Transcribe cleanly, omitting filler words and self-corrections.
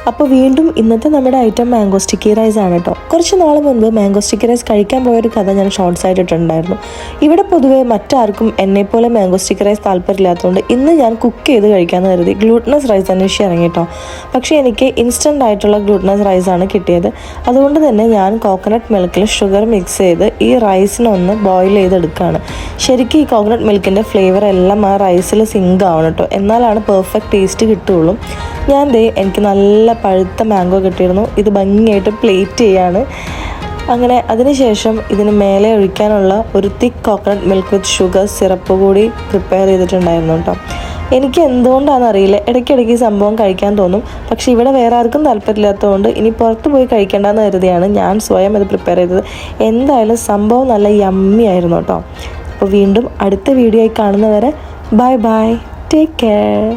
അപ്പോൾ വീണ്ടും ഇന്നത്തെ നമ്മുടെ ഐറ്റം മാംഗോ സ്റ്റിക്കി റൈസ് ആണ് കേട്ടോ. കുറച്ച് നാൾ മുൻപ് മാംഗോ സ്റ്റിക്കി റൈസ് കഴിക്കാൻ പോയൊരു കഥ ഞാൻ ഷോർട്സ് ആയിട്ടിട്ടുണ്ടായിരുന്നു. ഇവിടെ പൊതുവേ മറ്റാർക്കും എന്നെപ്പോലെ മാംഗോ സ്റ്റിക്കി റൈസ് താല്പര്യമില്ലാത്തതുകൊണ്ട് ഇന്ന് ഞാൻ കുക്ക് ചെയ്ത് കഴിക്കാമെന്ന് കരുതി ഗ്ലൂട്ടനസ് റൈസ് അന്വേഷിച്ച് ഇറങ്ങി കേട്ടോ. പക്ഷേ എനിക്ക് ഇൻസ്റ്റൻ്റ് ആയിട്ടുള്ള ഗ്ലൂട്ടനസ് റൈസാണ് കിട്ടിയത്. അതുകൊണ്ട് തന്നെ ഞാൻ കോക്കനട്ട് മിൽക്കിൽ ഷുഗർ മിക്സ് ചെയ്ത് ഈ റൈസിനൊന്ന് ബോയിൽ ചെയ്തെടുക്കുകയാണ്. ശരിക്കും ഈ കോക്കനട്ട് മിൽക്കിൻ്റെ ഫ്ലേവർ എല്ലാം ആ റൈസിൽ സിങ്ക് ആവണം കേട്ടോ, എന്നാലാണ് പെർഫെക്റ്റ് ടേസ്റ്റ് കിട്ടുകയുള്ളൂ. എനിക്ക് നല്ല പഴുത്ത മാംഗോ കിട്ടിയിരുന്നു. ഇത് ഭംഗിയായിട്ട് പ്ലേറ്റ് ചെയ്യാണ്. അങ്ങനെ അതിനുശേഷം ഇതിന് മേലെ ഒഴിക്കാനുള്ള ഒരു thick coconut milk with sugar syrup കൂടി പ്രിപ്പയർ ചെയ്തിട്ടുണ്ടായിരുന്നു കേട്ടോ. എനിക്ക് എന്തുകൊണ്ടാണെന്നറിയില്ല, ഇടയ്ക്കിടയ്ക്ക് ഈ സംഭവം കഴിക്കാൻ തോന്നും. പക്ഷേ ഇവിടെ വേറെ ആർക്കും താല്പര്യമില്ലാത്തതുകൊണ്ട് ഇനി പുറത്ത് പോയി കഴിക്കേണ്ടെന്ന് കരുതിയാണ് ഞാൻ സ്വയം ഇത് പ്രിപ്പയർ ചെയ്തത്. എന്തായാലും സംഭവം നല്ല യമ്മി ആയിരുന്നു കേട്ടോ. അപ്പോൾ വീണ്ടും അടുത്ത വീഡിയോ ആയി കാണുന്നവരെ ബൈ ബൈ, ടേക്ക് കെയർ.